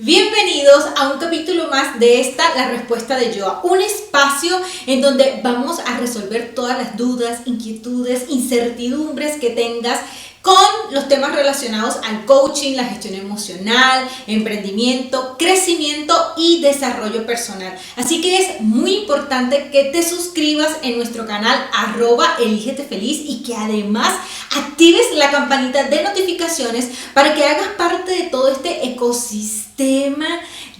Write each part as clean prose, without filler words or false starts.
Bienvenidos a un capítulo más de La Respuesta de Joa, un espacio en donde vamos a resolver todas las dudas, inquietudes, incertidumbres que tengas con los temas relacionados al coaching, la gestión emocional, emprendimiento, crecimiento y desarrollo personal. Así que es muy importante que te suscribas en nuestro canal @elígetefeliz y que además actives la campanita de notificaciones para que hagas parte de todo este ecosistema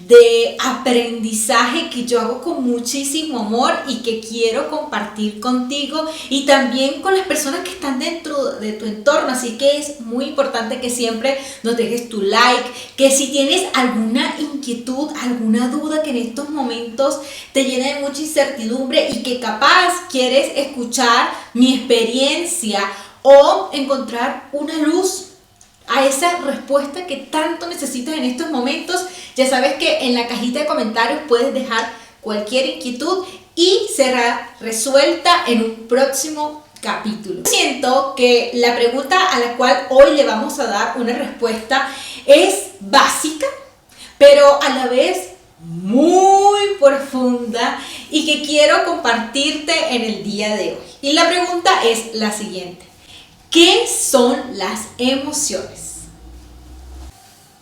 de aprendizaje que yo hago con muchísimo amor y que quiero compartir contigo y también con las personas que están dentro de tu entorno. Así que es muy importante que siempre nos dejes tu like, que si tienes alguna inquietud, alguna duda que en estos momentos te llena de mucha incertidumbre y que capaz quieres escuchar mi experiencia o encontrar una luz a esa respuesta que tanto necesitas en estos momentos, ya sabes que en la cajita de comentarios puedes dejar cualquier inquietud y será resuelta en un próximo capítulo. Siento que la pregunta a la cual hoy le vamos a dar una respuesta es básica, pero a la vez muy profunda y que quiero compartirte en el día de hoy. Y la pregunta es la siguiente: ¿qué son las emociones?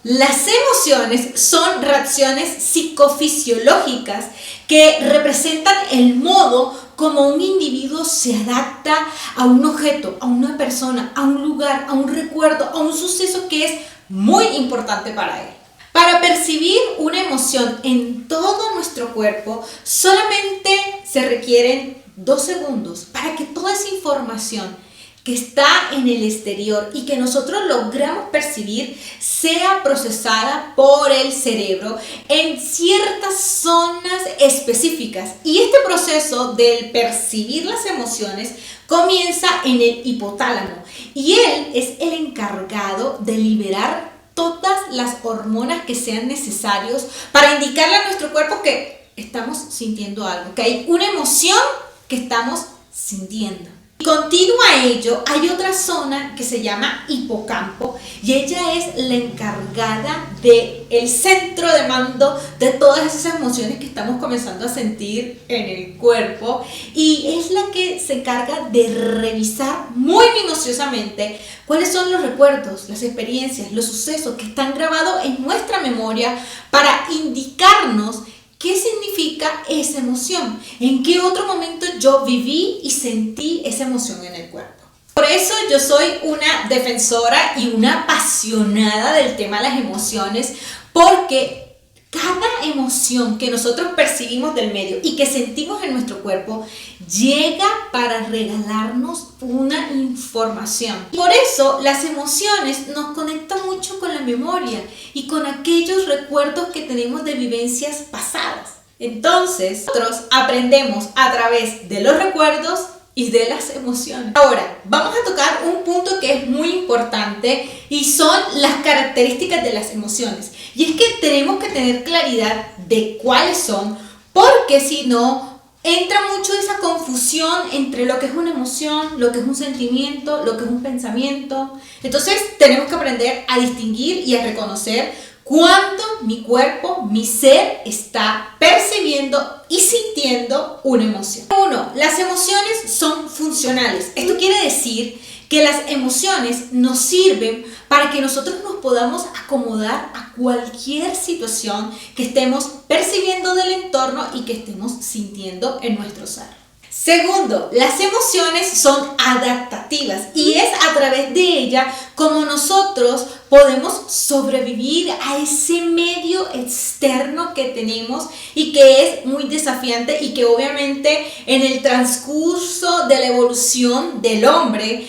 Las emociones son reacciones psicofisiológicas que representan el modo como un individuo se adapta a un objeto, a una persona, a un lugar, a un recuerdo, a un suceso que es muy importante para él. Para percibir una emoción en todo nuestro cuerpo, solamente se requieren 2 segundos para que toda esa información que está en el exterior y que nosotros logramos percibir sea procesada por el cerebro en ciertas zonas específicas. Y este proceso del percibir las emociones comienza en el hipotálamo y él es el encargado de liberar todas las hormonas que sean necesarios para indicarle a nuestro cuerpo que estamos sintiendo algo, que hay una emoción que estamos sintiendo. Continuo a ello, hay otra zona que se llama hipocampo y ella es la encargada del centro de mando de todas esas emociones que estamos comenzando a sentir en el cuerpo y es la que se encarga de revisar muy minuciosamente cuáles son los recuerdos, las experiencias, los sucesos que están grabados en nuestra memoria para indicarnos ¿qué significa esa emoción? ¿En qué otro momento yo viví y sentí esa emoción en el cuerpo? Por eso yo soy una defensora y una apasionada del tema de las emociones, porque cada emoción que nosotros percibimos del medio y que sentimos en nuestro cuerpo llega para regalarnos una información. Por eso las emociones nos conectan mucho con la memoria y con aquellos recuerdos que tenemos de vivencias pasadas. Entonces, nosotros aprendemos a través de los recuerdos y de las emociones. Ahora, vamos a tocar un punto que es muy importante y son las características de las emociones. Y es que tenemos que tener claridad de cuáles son, porque si no, entra mucho esa confusión entre lo que es una emoción, lo que es un sentimiento, lo que es un pensamiento. Entonces, tenemos que aprender a distinguir y a reconocer cuando mi cuerpo, mi ser, está percibiendo y sintiendo una emoción. 1. Las emociones son funcionales. Esto quiere decir que las emociones nos sirven para que nosotros nos podamos acomodar a cualquier situación que estemos percibiendo del entorno y que estemos sintiendo en nuestro ser. Segundo, las emociones son adaptativas y es a través de ellas como nosotros podemos sobrevivir a ese medio externo que tenemos y que es muy desafiante y que obviamente en el transcurso de la evolución del hombre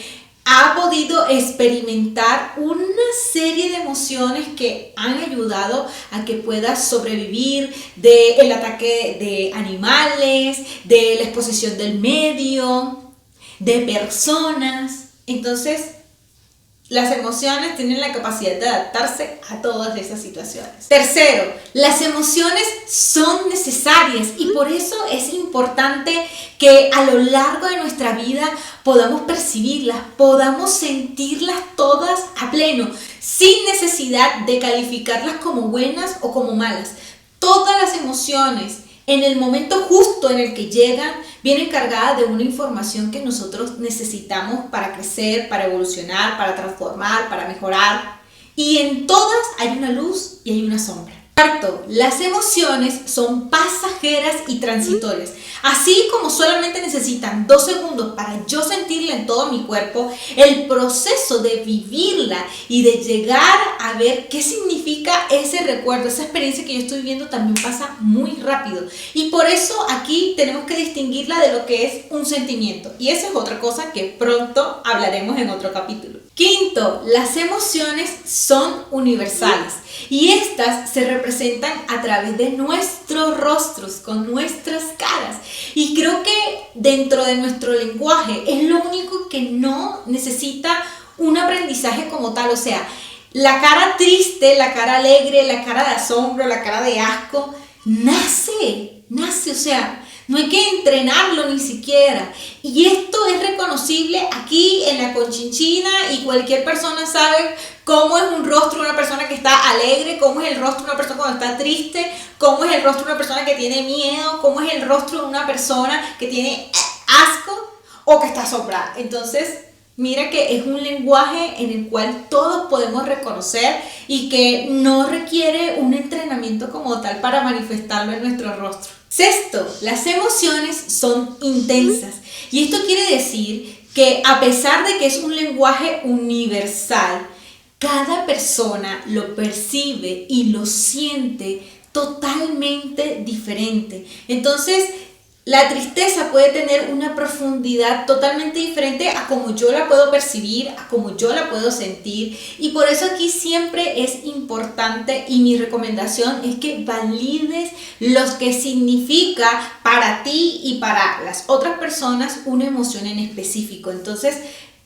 ha podido experimentar una serie de emociones que han ayudado a que pueda sobrevivir del ataque de animales, de la exposición del medio, de personas. Entonces, las emociones tienen la capacidad de adaptarse a todas esas situaciones. Tercero, las emociones son necesarias y por eso es importante que a lo largo de nuestra vida podamos percibirlas, podamos sentirlas todas a pleno. sin necesidad de calificarlas como buenas o como malas. Todas las emociones, en el momento justo en el que llegan, vienen cargadas de una información que nosotros necesitamos para crecer, para evolucionar, para transformar, para mejorar. Y en todas hay una luz y hay una sombra. Cuarto, las emociones son pasajeras y transitorias. Así como solamente necesitan 2 segundos para yo sentirla en todo mi cuerpo, el proceso de vivirla y de llegar a ver qué significa ese recuerdo, esa experiencia que yo estoy viviendo también pasa muy rápido. Y por eso aquí tenemos que distinguirla de lo que es un sentimiento. Y esa es otra cosa que pronto hablaremos en otro capítulo. Quinto, las emociones son universales y estas se representan a través de nuestros rostros, con nuestras caras. Y creo que dentro de nuestro lenguaje es lo único que no necesita un aprendizaje como tal. O sea, la cara triste, la cara alegre, la cara de asombro, la cara de asco, nace, o sea, no hay que entrenarlo ni siquiera. Y esto es reconocible aquí en la Conchinchina y cualquier persona sabe cómo es un rostro de una persona que está alegre, cómo es el rostro de una persona cuando está triste, cómo es el rostro de una persona que tiene miedo, cómo es el rostro de una persona que tiene asco o que está asombrada. Entonces, mira que es un lenguaje en el cual todos podemos reconocer y que no requiere un entrenamiento como tal para manifestarlo en nuestro rostro. Sexto, las emociones son intensas. Y esto quiere decir que a pesar de que es un lenguaje universal, cada persona lo percibe y lo siente totalmente diferente. Entonces, la tristeza puede tener una profundidad totalmente diferente a como yo la puedo percibir, a como yo la puedo sentir. Y por eso aquí siempre es importante y mi recomendación es que valides lo que significa para ti y para las otras personas una emoción en específico. Entonces,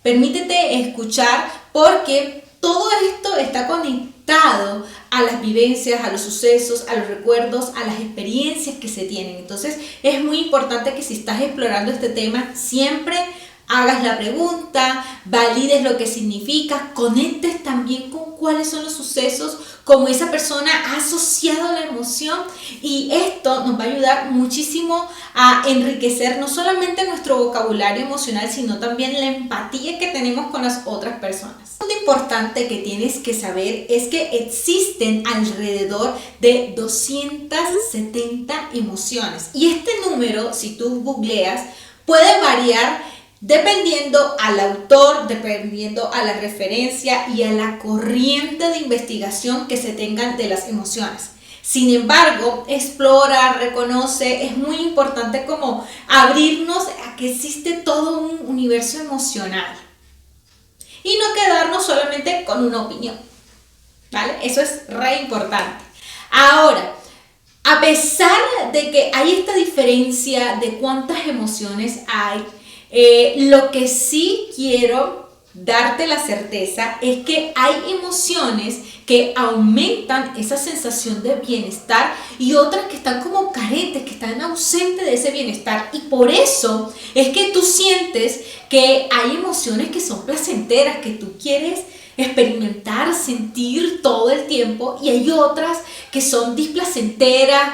permítete escuchar porque todo esto está conectado a las vivencias, a los sucesos, a los recuerdos, a las experiencias que se tienen. Entonces es muy importante que si estás explorando este tema, siempre hagas la pregunta, valides lo que significa, conectes también con cuáles son los sucesos, cómo esa persona ha asociado la emoción, y esto nos va a ayudar muchísimo a enriquecer no solamente nuestro vocabulario emocional, sino también la empatía que tenemos con las otras personas. Lo importante que tienes que saber es que existen alrededor de 270 emociones, y este número, si tú googleas, puede variar dependiendo al autor, dependiendo a la referencia y a la corriente de investigación que se tengan de las emociones. Sin embargo, explora, reconoce, es muy importante como abrirnos a que existe todo un universo emocional y no quedarnos solamente con una opinión, ¿vale? Eso es re importante. Ahora, a pesar de que hay esta diferencia de cuántas emociones hay, lo que sí quiero darte la certeza es que hay emociones que aumentan esa sensación de bienestar y otras que están como carentes, que están ausentes de ese bienestar, y por eso es que tú sientes que hay emociones que son placenteras, que tú quieres experimentar, sentir todo el tiempo, y hay otras que son displacenteras,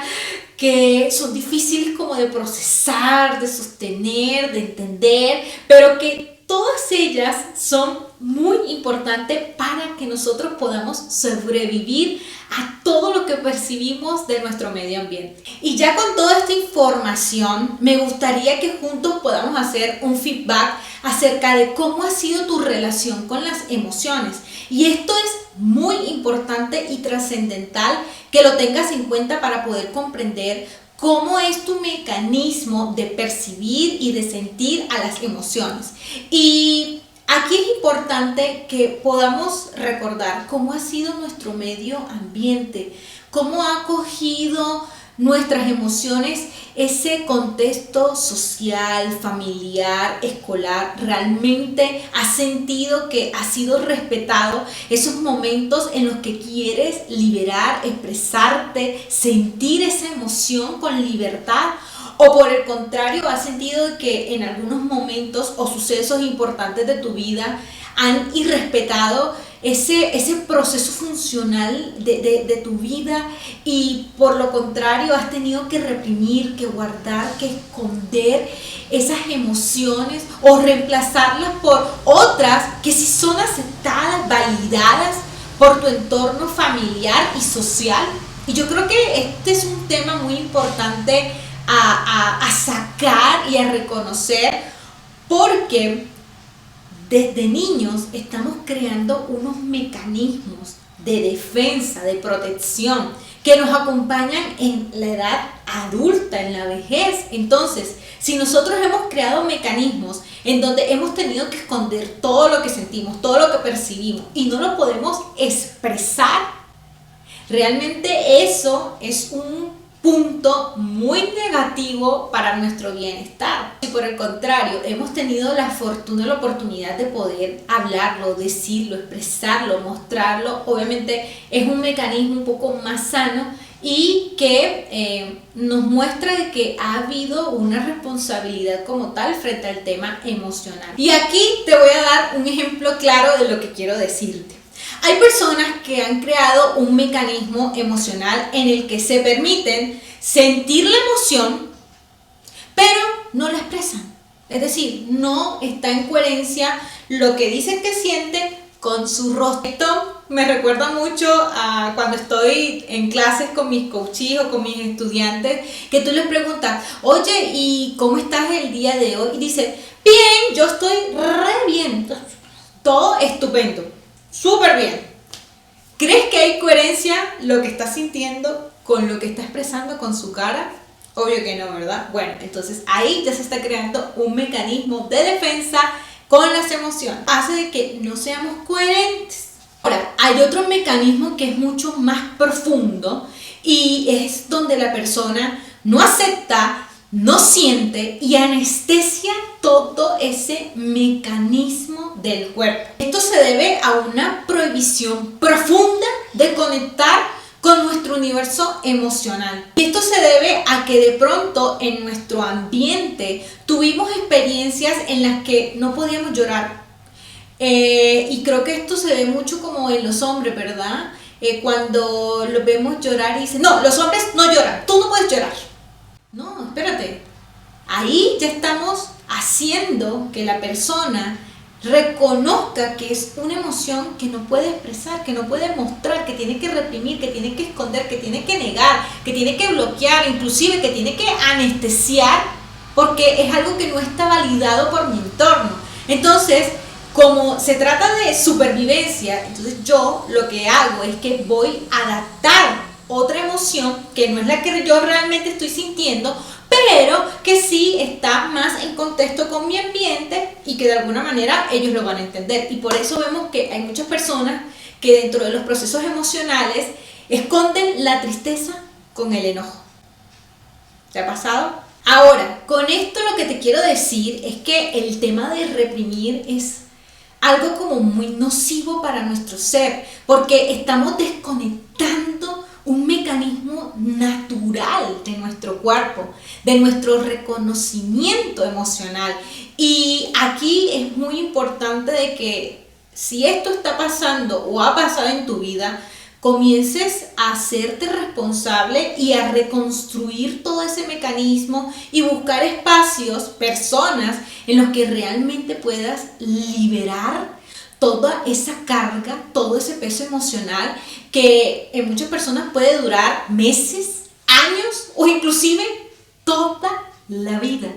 que son difíciles como de procesar, de sostener, de entender, pero que todas ellas son muy importantes para que nosotros podamos sobrevivir a todo lo que percibimos de nuestro medio ambiente. Y ya con toda esta información, me gustaría que juntos podamos hacer un feedback acerca de cómo ha sido tu relación con las emociones. Y esto es muy importante y trascendental que lo tengas en cuenta para poder comprender cómo es tu mecanismo de percibir y de sentir a las emociones. Y aquí es importante que podamos recordar cómo ha sido nuestro medio ambiente, cómo ha acogido nuestras emociones ese contexto social, familiar, escolar. Realmente has sentido que ha sido respetado esos momentos en los que quieres liberar, expresarte, sentir esa emoción con libertad, o por el contrario has sentido que en algunos momentos o sucesos importantes de tu vida han irrespetado ese proceso funcional de tu vida y por lo contrario has tenido que reprimir, que guardar, que esconder esas emociones o reemplazarlas por otras que sí son aceptadas, validadas por tu entorno familiar y social. Y yo creo que este es un tema muy importante a sacar y a reconocer, porque desde niños estamos creando unos mecanismos de defensa, de protección, que nos acompañan en la edad adulta, en la vejez. Entonces, si nosotros hemos creado mecanismos en donde hemos tenido que esconder todo lo que sentimos, todo lo que percibimos y no lo podemos expresar, realmente eso es un punto muy negativo para nuestro bienestar. Si por el contrario hemos tenido la fortuna, la oportunidad de poder hablarlo, decirlo, expresarlo, mostrarlo, obviamente es un mecanismo un poco más sano y que nos muestra de que ha habido una responsabilidad como tal frente al tema emocional. Y aquí te voy a dar un ejemplo claro de lo que quiero decirte. Hay personas que han creado un mecanismo emocional en el que se permiten sentir la emoción, pero no la expresan. Es decir, no está en coherencia lo que dicen que sienten con su rostro. Esto me recuerda mucho a cuando estoy en clases con mis coaches o con mis estudiantes, que tú les preguntas, oye, ¿y cómo estás el día de hoy? Y dicen, bien, yo estoy re bien, todo estupendo. Súper bien. ¿Crees que hay coherencia lo que está sintiendo con lo que está expresando con su cara? Obvio que no, ¿verdad? Bueno, entonces ahí ya se está creando un mecanismo de defensa con las emociones. Hace de que no seamos coherentes. Ahora, hay otro mecanismo que es mucho más profundo y es donde la persona no acepta, no siente y anestesia todo ese mecanismo del cuerpo. Esto se debe a una prohibición profunda de conectar con nuestro universo emocional. Y esto se debe a que de pronto en nuestro ambiente tuvimos experiencias en las que no podíamos llorar. Y creo que esto se ve mucho como en los hombres, ¿verdad? Cuando los vemos llorar y dicen, no, los hombres no lloran, tú no puedes llorar. No, espérate. Ahí ya estamos haciendo que la persona reconozca que es una emoción que no puede expresar, que no puede mostrar, que tiene que reprimir, que tiene que esconder, que tiene que negar, que tiene que bloquear, inclusive que tiene que anestesiar, porque es algo que no está validado por mi entorno. Entonces, como se trata de supervivencia, entonces yo lo que hago es que voy a adaptar otra emoción que no es la que yo realmente estoy sintiendo, pero que sí está más en contexto con mi ambiente y que de alguna manera ellos lo van a entender. Y por eso vemos que hay muchas personas que dentro de los procesos emocionales esconden la tristeza con el enojo. ¿Te ha pasado? Ahora, con esto lo que te quiero decir es que el tema de reprimir es algo como muy nocivo para nuestro ser, porque estamos desconectando un mecanismo natural de nuestro cuerpo, de nuestro reconocimiento emocional. Y aquí es muy importante de que si esto está pasando o ha pasado en tu vida, comiences a hacerte responsable y a reconstruir todo ese mecanismo y buscar espacios, personas en los que realmente puedas liberar toda esa carga, todo ese peso emocional que en muchas personas puede durar meses, años o inclusive toda la vida.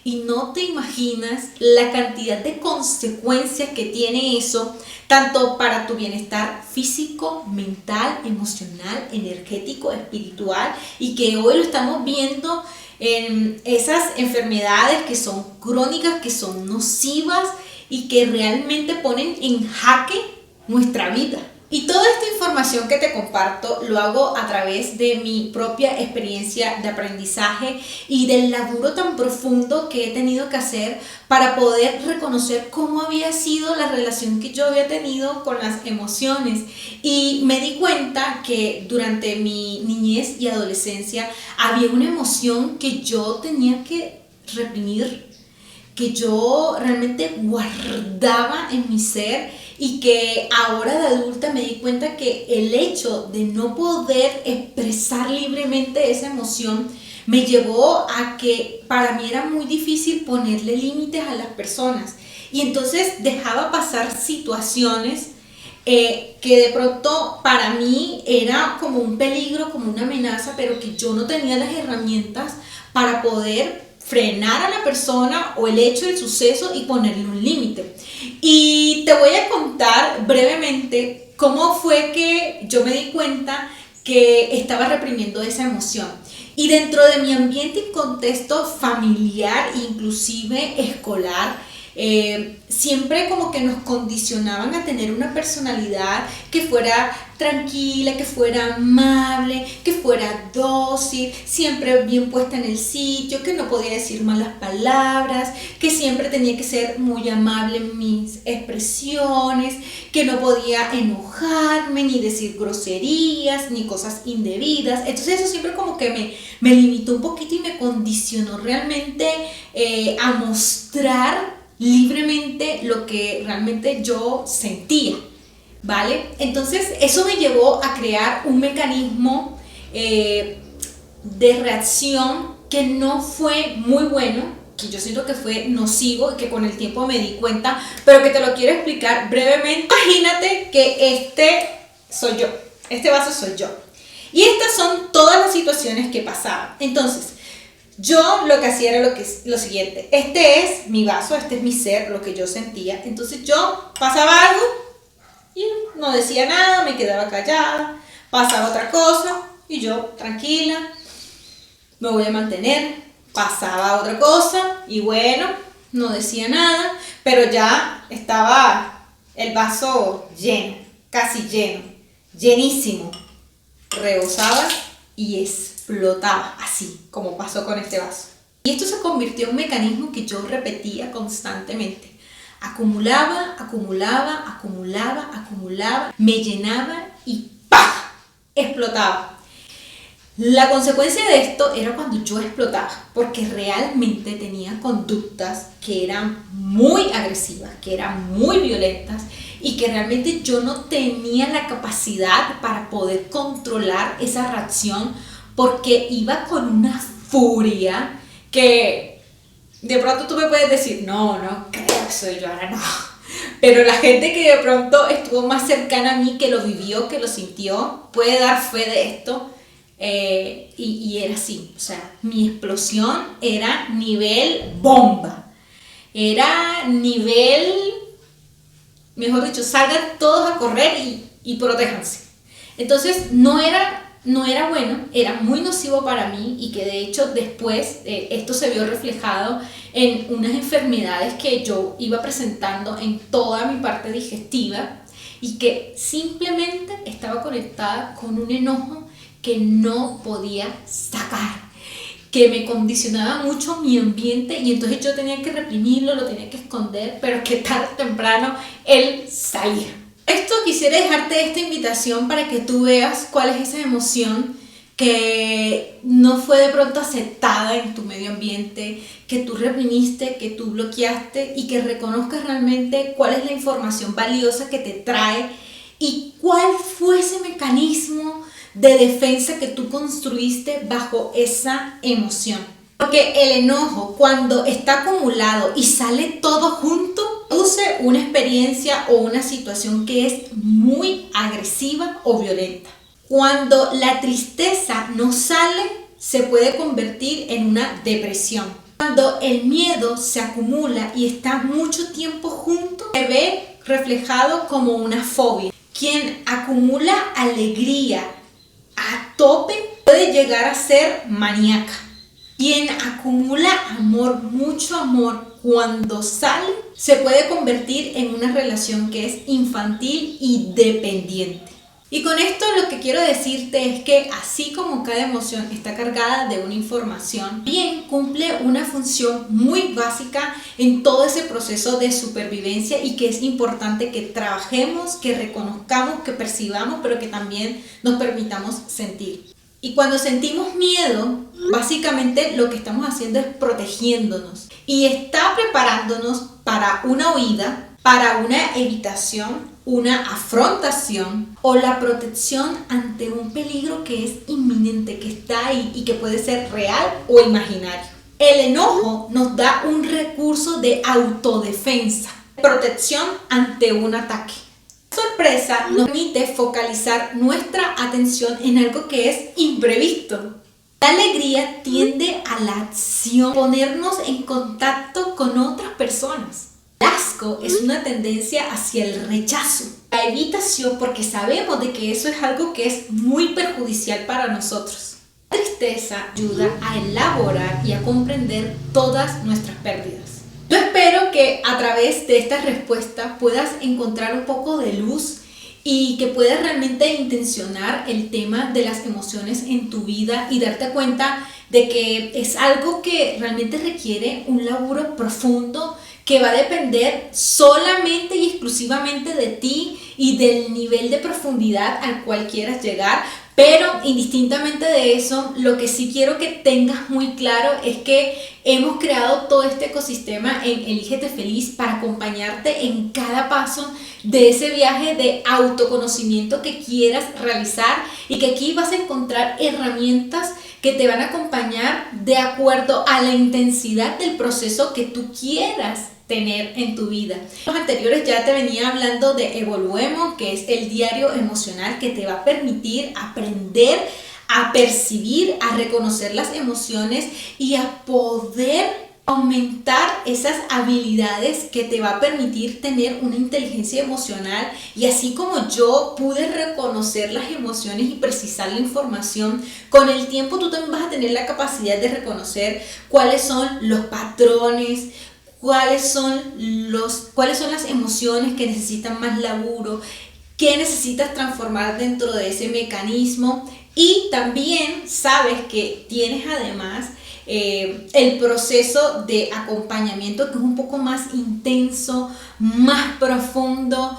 Y no te imaginas la cantidad de consecuencias que tiene eso, tanto para tu bienestar físico, mental, emocional, energético, espiritual, y que hoy lo estamos viendo en esas enfermedades que son crónicas, que son nocivas y que realmente ponen en jaque nuestra vida. Y toda esta información que te comparto lo hago a través de mi propia experiencia de aprendizaje y del laburo tan profundo que he tenido que hacer para poder reconocer cómo había sido la relación que yo había tenido con las emociones. Y me di cuenta que durante mi niñez y adolescencia había una emoción que yo tenía que reprimir, que yo realmente guardaba en mi ser y que ahora de adulta me di cuenta que el hecho de no poder expresar libremente esa emoción me llevó a que para mí era muy difícil ponerle límites a las personas y entonces dejaba pasar situaciones que de pronto para mí era como un peligro, como una amenaza, pero que yo no tenía las herramientas para poder frenar a la persona o el hecho del suceso y ponerle un límite. Y te voy a contar brevemente cómo fue que yo me di cuenta que estaba reprimiendo esa emoción. Y dentro de mi ambiente y contexto familiar, inclusive escolar, siempre como que nos condicionaban a tener una personalidad que fuera tranquila, que fuera amable, que fuera dócil, siempre bien puesta en el sitio, que no podía decir malas palabras, que siempre tenía que ser muy amable en mis expresiones, que no podía enojarme, ni decir groserías, ni cosas indebidas. Entonces eso siempre como que me limitó un poquito y me condicionó realmente a mostrar libremente lo que realmente yo sentía, ¿vale? Entonces eso me llevó a crear un mecanismo de reacción que no fue muy bueno, que yo siento que fue nocivo y que con el tiempo me di cuenta, pero que te lo quiero explicar brevemente. Imagínate que este soy yo, este vaso soy yo, y estas son todas las situaciones que pasaban. Entonces yo lo que hacía era lo siguiente: este es mi vaso, este es mi ser, lo que yo sentía. Entonces yo pasaba algo y no decía nada, me quedaba callada, pasaba otra cosa y yo tranquila, me voy a mantener. Pasaba otra cosa y bueno, no decía nada, pero ya estaba el vaso lleno, casi lleno, llenísimo, rebosaba y explotaba, así como pasó con este vaso. Y esto se convirtió en un mecanismo que yo repetía constantemente. Acumulaba, acumulaba, acumulaba, acumulaba, me llenaba y ¡pah!, explotaba. La consecuencia de esto era cuando yo explotaba, porque realmente tenía conductas que eran muy agresivas, que eran muy violentas y que realmente yo no tenía la capacidad para poder controlar esa reacción, porque iba con una furia que de pronto tú me puedes decir, no creo que soy yo, ahora no. Pero la gente que de pronto estuvo más cercana a mí, que lo vivió, que lo sintió, puede dar fe de esto. Y era así, o sea, mi explosión era nivel bomba, era nivel, mejor dicho, salgan todos a correr y protéjanse. Entonces no era bueno, era muy nocivo para mí, y que de hecho después esto se vio reflejado en unas enfermedades que yo iba presentando en toda mi parte digestiva, y que simplemente estaba conectada con un enojo que no podía sacar, que me condicionaba mucho mi ambiente, y entonces yo tenía que reprimirlo, lo tenía que esconder, pero que tarde o temprano él salía. Esto quisiera dejarte esta invitación para que tú veas cuál es esa emoción que no fue de pronto aceptada en tu medio ambiente, que tú reprimiste, que tú bloqueaste, y que reconozcas realmente cuál es la información valiosa que te trae y cuál fue ese mecanismo de defensa que tú construiste bajo esa emoción. Porque el enojo, cuando está acumulado y sale todo junto, produce una experiencia o una situación que es muy agresiva o violenta. Cuando la tristeza no sale, se puede convertir en una depresión. Cuando el miedo se acumula y está mucho tiempo junto, se ve reflejado como una fobia. Quien acumula alegría a tope puede llegar a ser maníaca. Quien acumula amor, mucho amor, cuando sale, se puede convertir en una relación que es infantil y dependiente. Y con esto lo que quiero decirte es que así como cada emoción está cargada de una información, bien cumple una función muy básica en todo ese proceso de supervivencia, y que es importante que trabajemos, que reconozcamos, que percibamos, pero que también nos permitamos sentir. Y cuando sentimos miedo, básicamente lo que estamos haciendo es protegiéndonos y está preparándonos para una huida, para una evitación, una afrontación o la protección ante un peligro que es inminente, que está ahí y que puede ser real o imaginario. El enojo nos da un recurso de autodefensa, protección ante un ataque. La sorpresa nos permite focalizar nuestra atención en algo que es imprevisto. La alegría tiende a la acción, ponernos en contacto con otras personas. El asco es una tendencia hacia el rechazo, la evitación, porque sabemos de que eso es algo que es muy perjudicial para nosotros. La tristeza ayuda a elaborar y a comprender todas nuestras pérdidas. Yo espero que a través de esta respuesta puedas encontrar un poco de luz y que puedas realmente intencionar el tema de las emociones en tu vida y darte cuenta de que es algo que realmente requiere un laburo profundo que va a depender solamente y exclusivamente de ti y del nivel de profundidad al cual quieras llegar. Pero indistintamente de eso, lo que sí quiero que tengas muy claro es que hemos creado todo este ecosistema en Elígete Feliz para acompañarte en cada paso de ese viaje de autoconocimiento que quieras realizar y que aquí vas a encontrar herramientas que te van a acompañar de acuerdo a la intensidad del proceso que tú quieras tener en tu vida. Los anteriores ya te venía hablando de Evoluemos, que es el diario emocional que te va a permitir aprender a percibir, a reconocer las emociones y a poder aumentar esas habilidades que te va a permitir tener una inteligencia emocional. Y así como yo pude reconocer las emociones y precisar la información, con el tiempo tú también vas a tener la capacidad de reconocer cuáles son los patrones, cuáles son las emociones que necesitan más laburo, qué necesitas transformar dentro de ese mecanismo. Y también sabes que tienes además el proceso de acompañamiento, que es un poco más intenso, más profundo,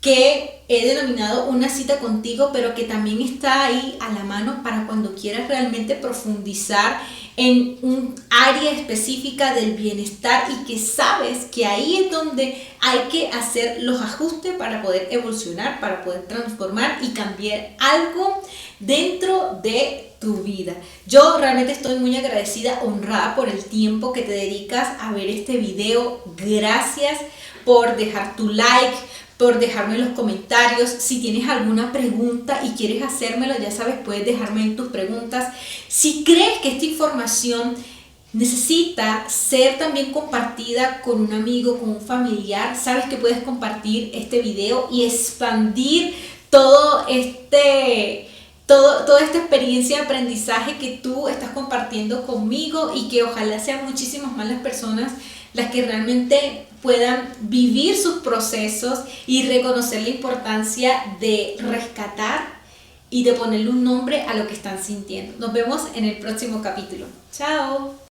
que he denominado una cita contigo, pero que también está ahí a la mano para cuando quieras realmente profundizar en un área específica del bienestar y que sabes que ahí es donde hay que hacer los ajustes para poder evolucionar, para poder transformar y cambiar algo dentro de tu vida. Yo realmente estoy muy agradecida, honrada por el tiempo que te dedicas a ver este video. Gracias por dejar tu like, por dejarme en los comentarios. Si tienes alguna pregunta y quieres hacérmelo, ya sabes, puedes dejarme en tus preguntas. Si crees que esta información necesita ser también compartida con un amigo, con un familiar, sabes que puedes compartir este video y expandir toda esta experiencia de aprendizaje que tú estás compartiendo conmigo y que ojalá sean muchísimas más las personas las que realmente puedan vivir sus procesos y reconocer la importancia de rescatar y de ponerle un nombre a lo que están sintiendo. Nos vemos en el próximo capítulo. ¡Chao!